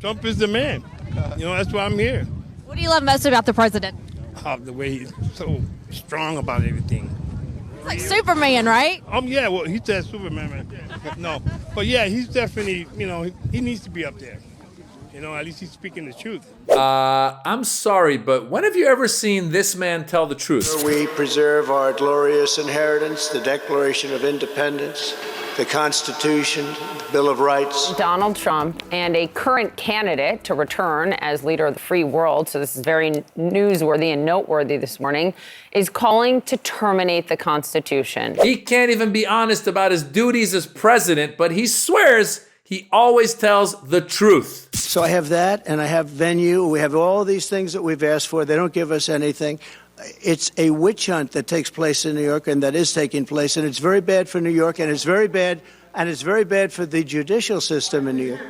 Trump is the man. That's why I'm here. What do you love most about the president? The way he's so strong about everything. It's like Superman, right? Yeah, well, he's that Superman, man. No, but yeah, he's definitely, he needs to be up there. At least he's speaking the truth. I'm sorry, but when have you ever seen this man tell the truth? We preserve our glorious inheritance, the Declaration of Independence, the Constitution, the Bill of Rights. Donald Trump and a current candidate to return as leader of the free world, so this is very newsworthy and noteworthy this morning, is calling to terminate the Constitution. He can't even be honest about his duties as president, but he swears he always tells the truth. So I have that, and I have venue. We have all these things that we've asked for. They don't give us anything. It's a witch hunt that takes place in New York, and that is taking place, and it's very bad for New York, and it's very bad for the judicial system in New York.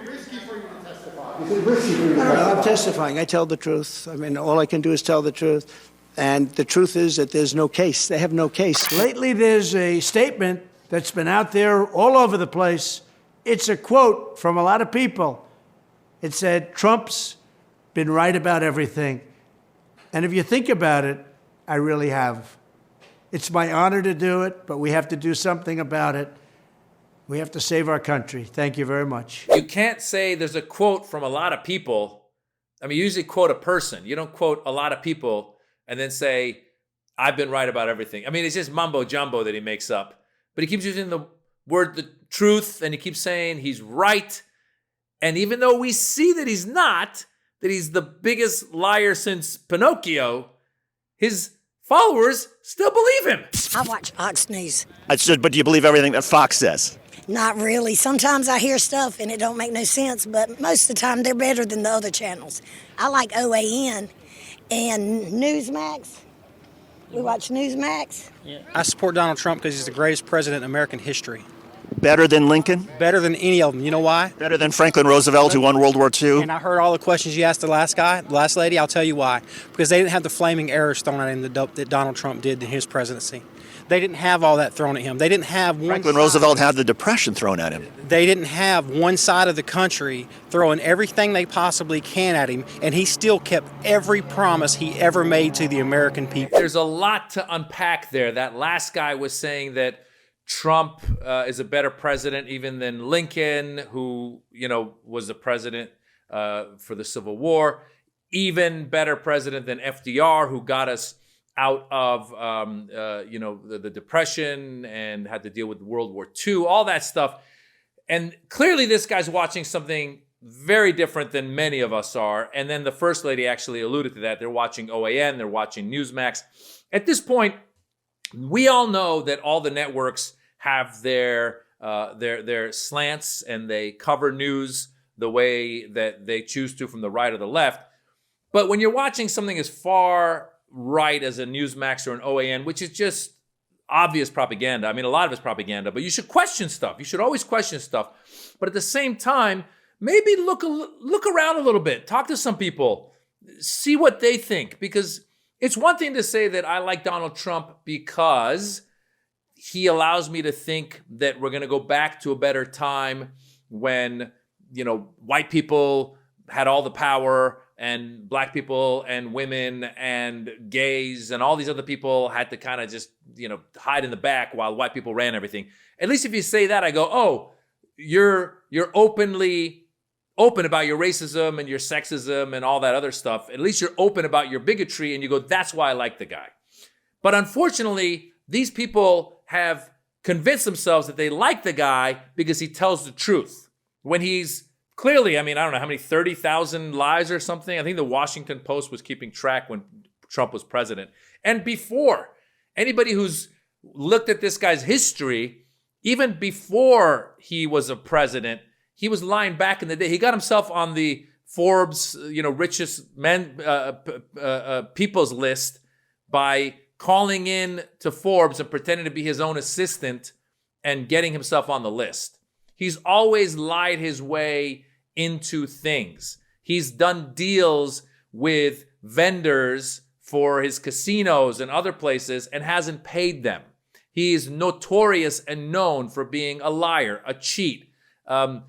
I'm testifying. I tell the truth. I mean, all I can do is tell the truth. And the truth is that there's no case. They have no case. Lately, there's a statement that's been out there all over the place. It's a quote from a lot of people. It said, Trump's been right about everything. And if you think about it, I really have. It's my honor to do it, but we have to do something about it. We have to save our country. Thank you very much. You can't say there's a quote from a lot of people. I mean, you usually quote a person. You don't quote a lot of people and then say, I've been right about everything. I mean, it's just mumbo jumbo that he makes up. But he keeps using the word the truth, and he keeps saying he's right. And even though we see that he's not, that he's the biggest liar since Pinocchio, his followers still believe him. I watch Fox News. But do you believe everything that Fox says? Not really. Sometimes I hear stuff and it don't make no sense, but most of the time they're better than the other channels. I like OAN and Newsmax. We watch Newsmax. Yeah. I support Donald Trump because he's the greatest president in American history. Better than Lincoln? Better than any of them. You know why? Better than Franklin Roosevelt, who won World War II? And I heard all the questions you asked the last lady. I'll tell you why. Because they didn't have the flaming arrows thrown at him that Donald Trump did in his presidency. They didn't have all that thrown at him. They didn't have one Franklin Roosevelt had the Depression thrown at him. They didn't have one side of the country throwing everything they possibly can at him, and he still kept every promise he ever made to the American people. There's a lot to unpack there. That last guy was saying that Trump is a better president even than Lincoln, who, was the president for the Civil War. Even better president than FDR, who got us out of, the Depression and had to deal with World War II, all that stuff. And clearly this guy's watching something very different than many of us are. And then the First Lady actually alluded to that. They're watching OAN, they're watching Newsmax. At this point, we all know that all the networks have their slants, and they cover news the way that they choose to from the right or the left. But when you're watching something as far right as a Newsmax or an OAN, which is just obvious propaganda. I mean, a lot of it's propaganda, but you should question stuff. You should always question stuff. But at the same time, maybe look around a little bit. Talk to some people. See what they think. Because it's one thing to say that I like Donald Trump because he allows me to think that we're going to go back to a better time when, white people had all the power and black people and women and gays and all these other people had to kind of just, hide in the back while white people ran everything. At least if you say that, I go, oh, you're open about your racism and your sexism and all that other stuff. At least you're open about your bigotry, and you go, that's why I like the guy. But unfortunately, these people have convinced themselves that they like the guy because he tells the truth. When he's clearly, I don't know how many, 30,000 lies or something. I think the Washington Post was keeping track when Trump was president. And before, anybody who's looked at this guy's history, even before he was a president, he was lying back in the day. He got himself on the Forbes, richest men, people's list by calling in to Forbes and pretending to be his own assistant and getting himself on the list. He's always lied his way into things. He's done deals with vendors for his casinos and other places and hasn't paid them. He's notorious and known for being a liar, a cheat, a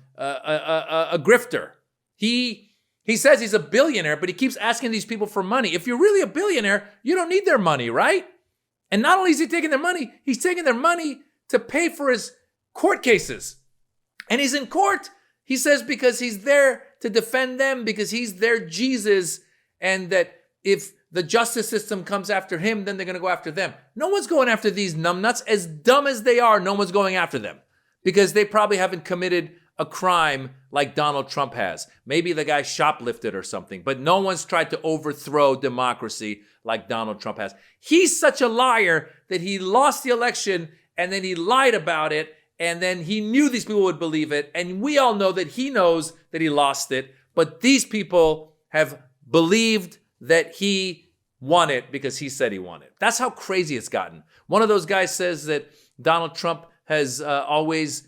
grifter. He He says he's a billionaire, but he keeps asking these people for money. If you're really a billionaire, you don't need their money, right? And not only is he taking their money, he's taking their money to pay for his court cases. And he's in court, he says, because he's there to defend them, because he's their Jesus, and that if the justice system comes after him, then they're going to go after them. No one's going after these numbnuts. As dumb as they are, no one's going after them because they probably haven't committed a crime like Donald Trump has. Maybe the guy shoplifted or something, but no one's tried to overthrow democracy like Donald Trump has. He's such a liar that he lost the election and then he lied about it, and then he knew these people would believe it, and we all know that he knows that he lost it, but these people have believed that he won it because he said he won it. That's how crazy it's gotten. One of those guys says that Donald Trump has always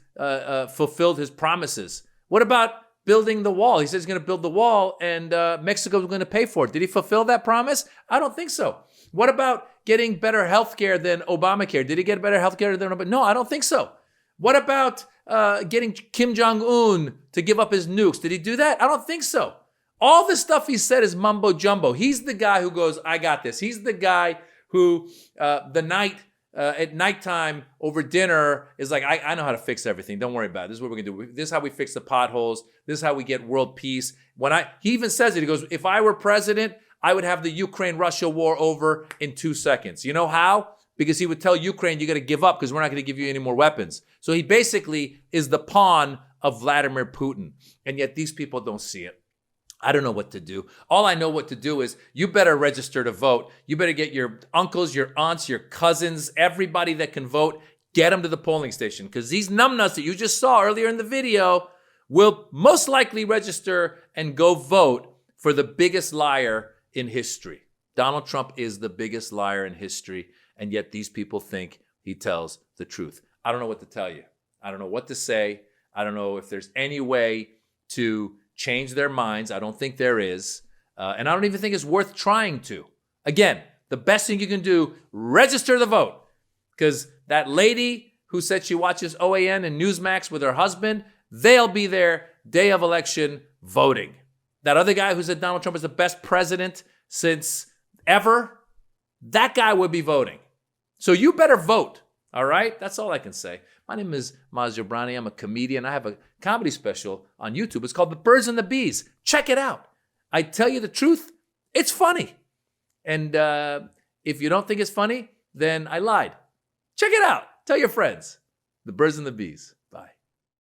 fulfilled his promises. What about building the wall? He says he's going to build the wall and Mexico's going to pay for it. Did he fulfill that promise? I don't think so. What about getting better health care than Obamacare? Did he get better health care than Obamacare? No, I don't think so. What about getting Kim Jong-un to give up his nukes? Did he do that? I don't think so. All the stuff he said is mumbo jumbo. He's the guy who goes, I got this. He's the guy who at nighttime over dinner is like, I know how to fix everything. Don't worry about it. This is what we're going to do. This is how we fix the potholes. This is how we get world peace. He even says it. He goes, if I were president, I would have the Ukraine-Russia war over in 2 seconds. You know how? Because he would tell Ukraine, you got to give up because we're not going to give you any more weapons. So he basically is the pawn of Vladimir Putin. And yet these people don't see it. I don't know what to do. All I know what to do is you better register to vote. You better get your uncles, your aunts, your cousins, everybody that can vote, get them to the polling station. Because these numbnuts that you just saw earlier in the video will most likely register and go vote for the biggest liar in history. Donald Trump is the biggest liar in history, and yet these people think he tells the truth. I don't know what to tell you. I don't know what to say. I don't know if there's any way to change their minds. I don't think there is. And I don't even think it's worth trying to. Again, the best thing you can do, register to vote. Because that lady who said she watches OAN and Newsmax with her husband, they'll be there day of election voting. That other guy who said Donald Trump is the best president since ever, that guy would be voting. So you better vote. All right? That's all I can say. My name is Maz Jobrani. I'm a comedian. I have a comedy special on YouTube. It's called The Birds and the Bees. Check it out. I tell you the truth, it's funny. And if you don't think it's funny, then I lied. Check it out. Tell your friends. The Birds and the Bees.